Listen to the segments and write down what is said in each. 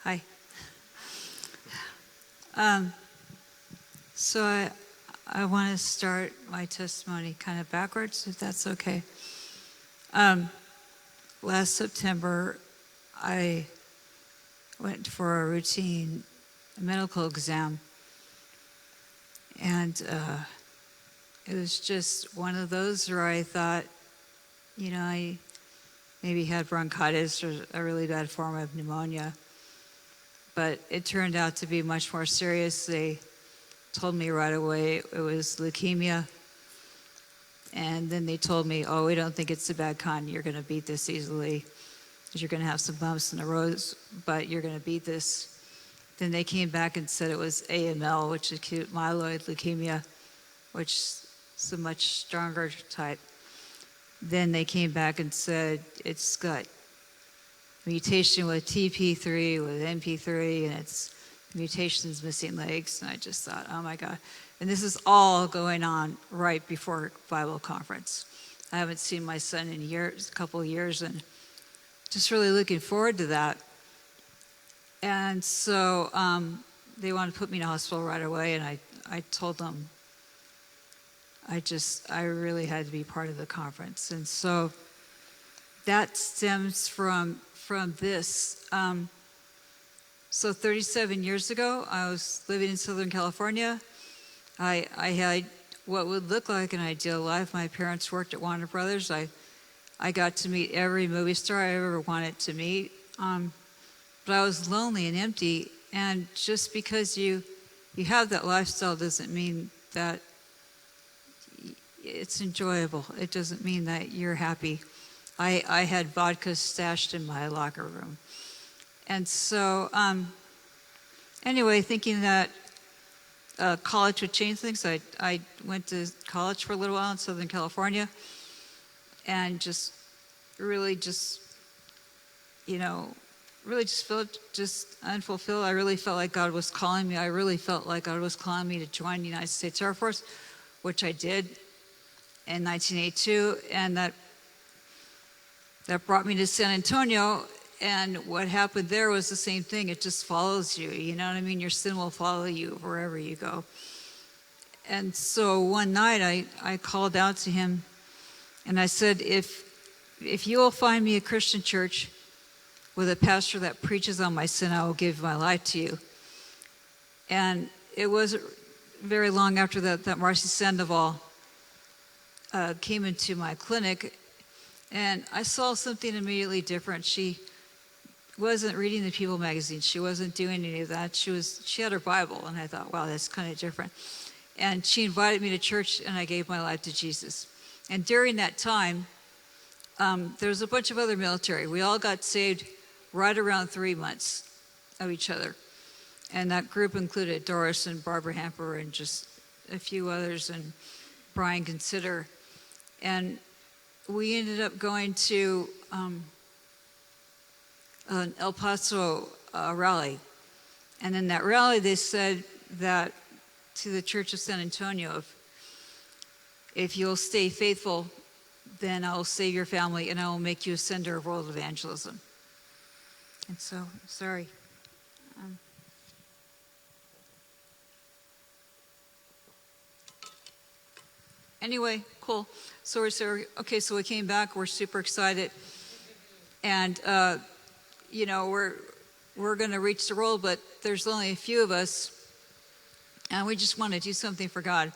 Hi. So I want to start my testimony kind of backwards, if that's okay. Last September, I went for a routine medical exam, and it was just one of those where I thought, I maybe had bronchitis or a really bad form of pneumonia, but it turned out to be much more serious. They told me right away it was leukemia, and then they told me, oh, we don't think it's a bad kind. You're going to beat this easily, because you're going to have some bumps in the road, but you're going to beat this. Then they came back and said it was AML, which is acute myeloid leukemia, which is a much stronger type. Then they came back and said it's got mutation with TP3, with MP3, and it's mutations missing legs. And I just thought, oh my God. And this is all going on right before Bible conference. I haven't seen my son in years, a couple of years, and just really looking forward to that. And so they wanted to put me in a hospital right away, and I told them I really had to be part of the conference. And so that stems from this. So 37 years ago, I was living in Southern California. I had what would look like an ideal life. My parents worked at Warner Brothers. I got to meet every movie star I ever wanted to meet. But I was lonely and empty. And just because you have that lifestyle doesn't mean that it's enjoyable. It doesn't mean that you're happy. I had vodka stashed in my locker room. And so, anyway, thinking that college would change things, I went to college for a little while in Southern California, and really just felt just unfulfilled. I really felt like God was calling me. I really felt like God was calling me to join the United States Air Force, which I did in 1982, and that brought me to San Antonio. And what happened there was the same thing. It just follows you. You know what I mean? Your sin will follow you wherever you go. And so one night I called out to him, and I said, if you will find me a Christian church with a pastor that preaches on my sin, I will give my life to you. And it wasn't very long after that Marcy Sandoval came into my clinic, and I saw something immediately different. She wasn't reading the People magazine. She wasn't doing any of that. She had her Bible, and I thought, wow, that's kind of different. And she invited me to church, and I gave my life to Jesus. And during that time, there was a bunch of other military. We all got saved right around 3 months of each other. And that group included Doris and Barbara Hamper and just a few others, and Brian Consider. And we ended up going to an El Paso rally. And in that rally, they said that to the Church of San Antonio, if you'll stay faithful, then I will save your family, and I will make you a sender of world evangelism. And so, sorry. Anyway, cool. So we came back. We're super excited, and we're going to reach the world, but there's only a few of us, and we just want to do something for God.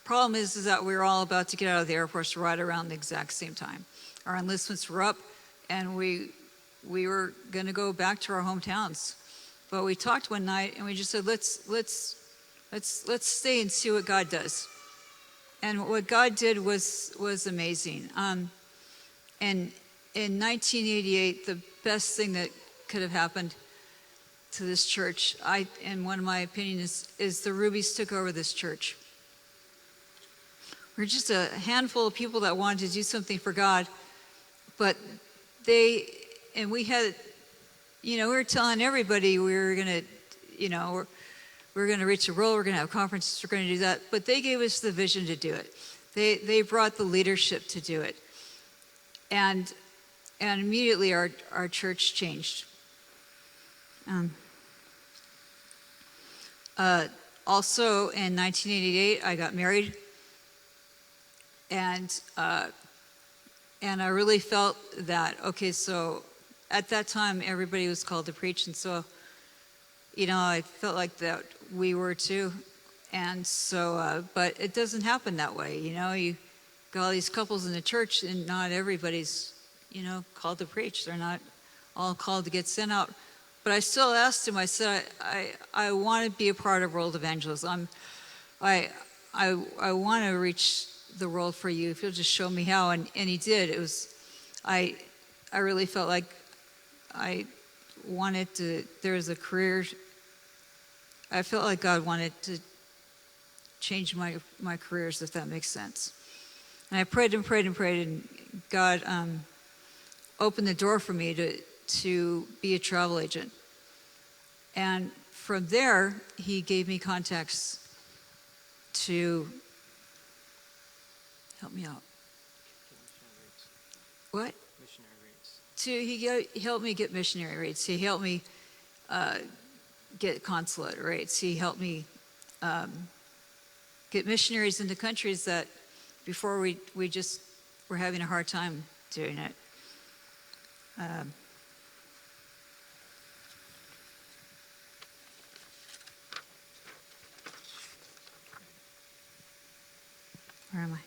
Problem is that we were all about to get out of the Air Force right around the exact same time. Our enlistments were up, and we were going to go back to our hometowns. But we talked one night, and we just said, let's stay and see what God does. And what God did was amazing. And in 1988, the best thing that could have happened to this church, in one of my opinions, is the Rubies took over this church. We're just a handful of people that wanted to do something for God, but we were telling everybody we were going to, we're going to reach the world, we're going to have conferences, we're going to do that, but they gave us the vision to do it. They brought the leadership to do it. And immediately our church changed. Also, in 1988, I got married, and I really felt that, okay, so at that time, everybody was called to preach, and so, I felt like that we were too. And so, but it doesn't happen that way, you got all these couples in the church, and not everybody's, called to preach. They're not all called to get sent out. But I still asked him, I said, I want to be a part of world evangelism. I want to reach the world for you, if you'll just show me how. And he did. It was, I really felt like I wanted to, there was a career, I felt like God wanted to change my careers, if that makes sense. And I prayed and prayed and prayed, and God opened the door for me to be a travel agent. And from there, he gave me contacts to help me out. What? Missionary rates. He helped me get missionary rates. He helped me get consulate rates. He helped me get missionaries into countries that before we just were having a hard time doing it. Where am I?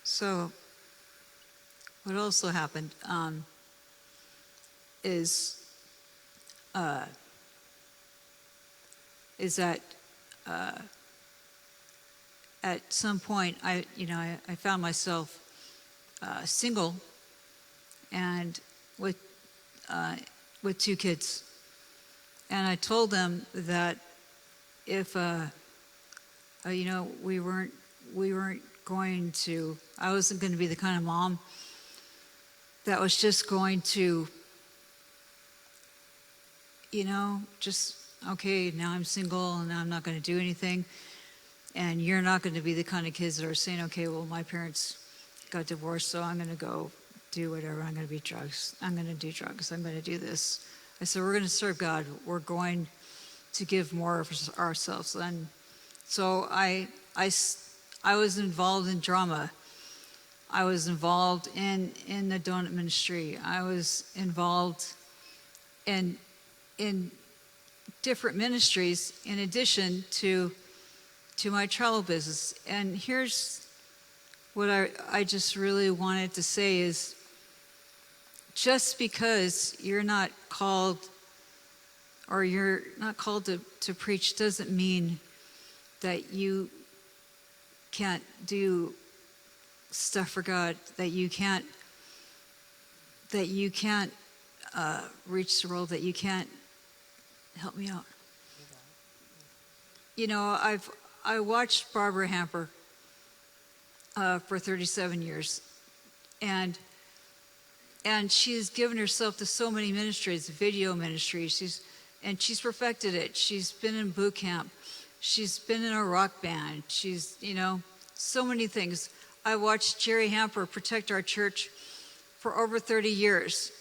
So, what also happened is that at some point I found myself single and with 2 kids, and I told them that if we weren't going to, I wasn't going to be the kind of mom that was just going to, just, okay, now I'm single and now I'm not going to do anything. And you're not going to be the kind of kids that are saying, okay, well, my parents got divorced, so I'm going to go do whatever. I'm going to be drugs. I'm going to do drugs. I'm going to do this. I said, we're going to serve God. We're going to give more of ourselves. And so I was involved in drama. I was involved in the donut ministry. I was involved in different ministries in addition to my travel business. And here's what I just really wanted to say is, just because you're not called or you're not called to preach doesn't mean that you can't do stuff for God, that you can't reach the world, that you can't help me out. I watched Barbara Hamper for 37 years, and she's given herself to so many ministries, video ministry. She's perfected it. She's been in boot camp. She's been in a rock band. She's, so many things. I watched Jerry Hamper protect our church for over 30 years.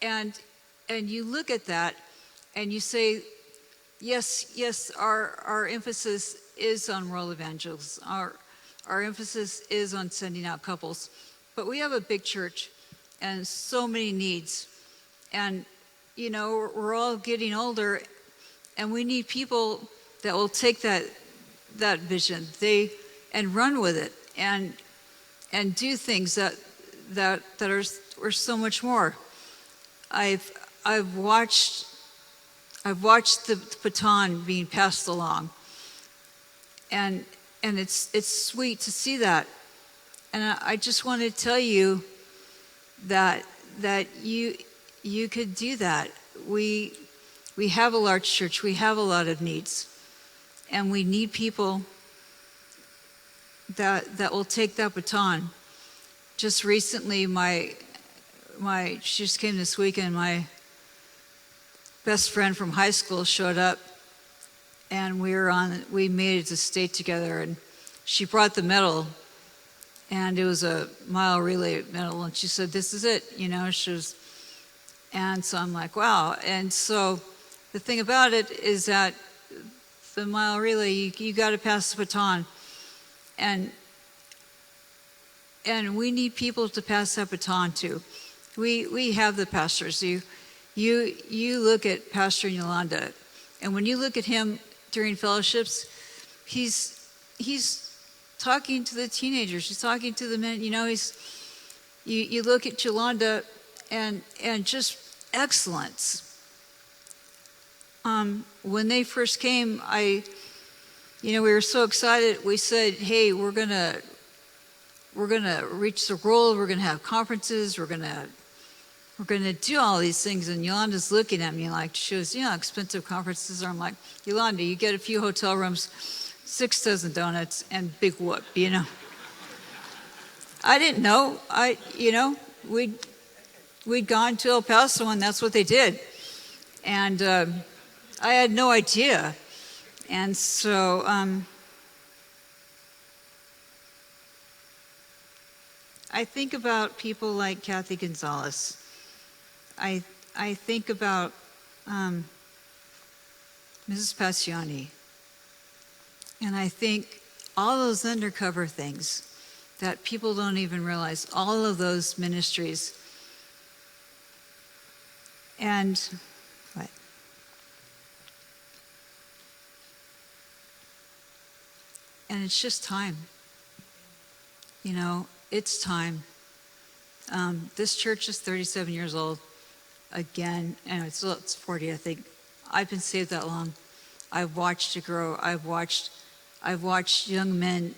And you look at that and you say, yes, our emphasis is on world evangelism. Our emphasis is on sending out couples. But we have a big church and so many needs. And, we're all getting older, and we need people that will take that vision and run with it and do things that are so much more. I've watched the baton being passed along, and it's sweet to see that. And I just want to tell you that you could do that. We have a large church. We have a lot of needs, and we need people that will take that baton. Just recently, she just came this weekend. My best friend from high school showed up, and we made it to state together, and she brought the medal, and it was a mile relay medal, and she said, "This is it," and so I'm like, wow. And so the thing about it is that the mile relay, you got to pass the baton, and we need people to pass that baton to. We have the pastors. You look at Pastor Yolanda, and when you look at him during fellowships, he's talking to the teenagers. He's talking to the men. You look at Yolanda, and just excellence. When they first came, we were so excited. We said, "Hey, we're gonna reach the world. We're gonna have conferences. We're gonna do all these things." And Yolanda's looking at me like, she was, expensive conferences. I'm like, "Yolanda, you get a few hotel rooms, 6 dozen donuts, and big whoop." I didn't know. We'd gone to El Paso, and that's what they did. And I had no idea. And so I think about people like Kathy Gonzalez. I think about Mrs. Passiani. And I think all those undercover things that people don't even realize, all of those ministries. And what? And it's just time. It's time. This church is 37 years old. Again, and it's 40, I think. I've been saved that long. I've watched it grow. I've watched young men,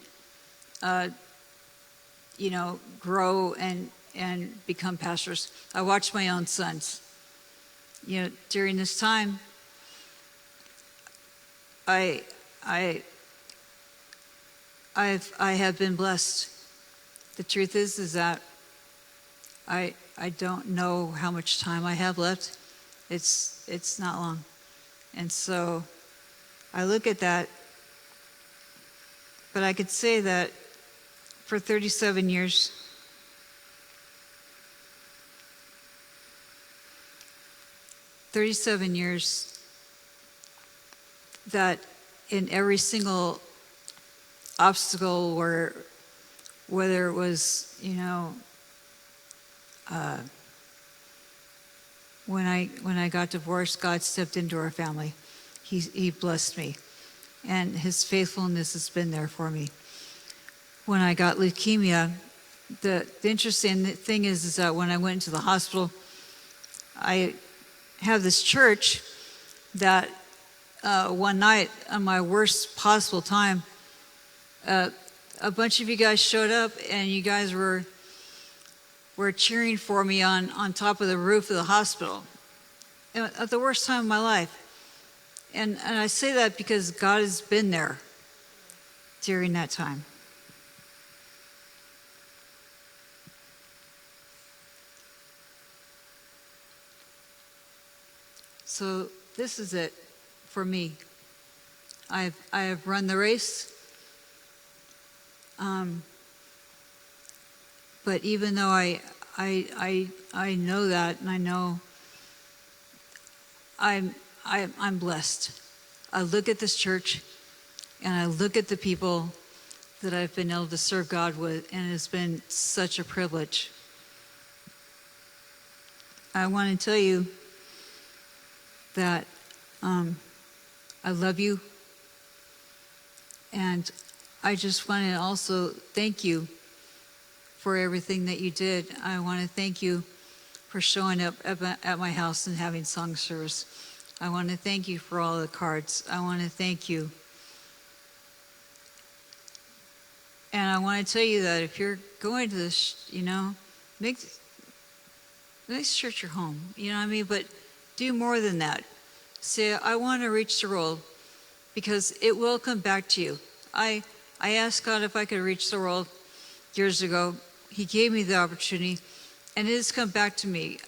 grow and become pastors. I watched my own sons. During this time, I have been blessed. The truth is that I don't know how much time I have left. It's not long. And so I look at that, but I could say that for 37 years, that in every single obstacle, whether it was, when I got divorced, God stepped into our family. He blessed me, and His faithfulness has been there for me. When I got leukemia, the interesting thing is that when I went into the hospital, I have this church that one night on my worst possible time, a bunch of you guys showed up, and you guys were cheering for me on top of the roof of the hospital at the worst time of my life. And I say that because God has been there during that time. So this is it for me. I have run the race. But even though I know that, and I know I'm blessed. I look at this church, and I look at the people that I've been able to serve God with, and it's been such a privilege. I want to tell you that I love you, and I just want to also thank you for everything that you did. I want to thank you for showing up at my house and having song service. I want to thank you for all the cards. I want to thank you. And I want to tell you that if you're going to this, make this church your home. You know what I mean? But do more than that. Say, I want to reach the world, because it will come back to you. I asked God if I could reach the world years ago. He gave me the opportunity, and it has come back to me.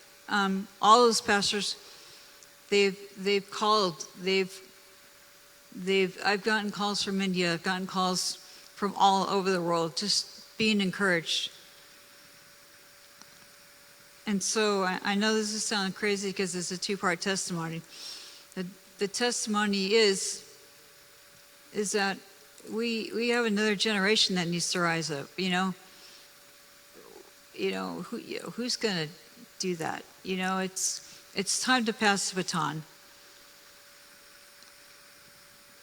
All those pastors, they've called, they've I've gotten calls from India, I've gotten calls from all over the world, just being encouraged. And so I know this is sounding crazy because it's a two-part testimony. The testimony is that we have another generation that needs to rise up. Who's going to do that? It's time to pass the baton.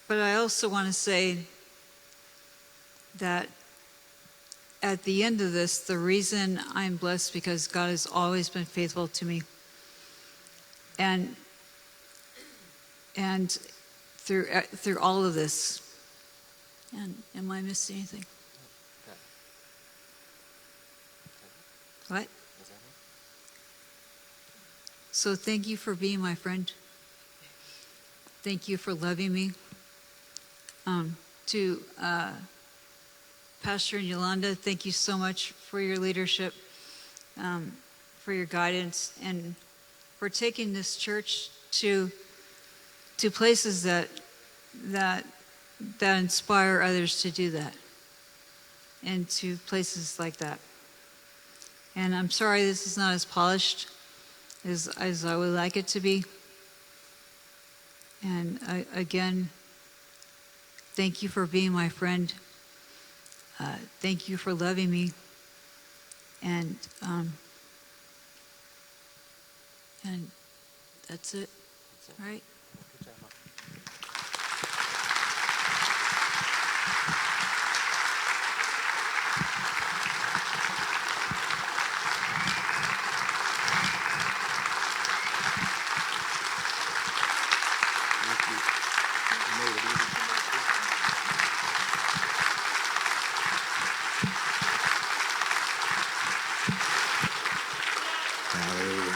But I also want to say that at the end of this, the reason I'm blessed because God has always been faithful to me. And through all of this. And am I missing anything? What? So thank you for being my friend. Thank you for loving me. To Pastor and Yolanda, thank you so much for your leadership, for your guidance, and for taking this church to places that inspire others to do that, and to places like that. And I'm sorry this is not as polished as I would like it to be. And again, thank you for being my friend. Thank you for loving me. And that's it. Right? Good job, Mom. Hallelujah.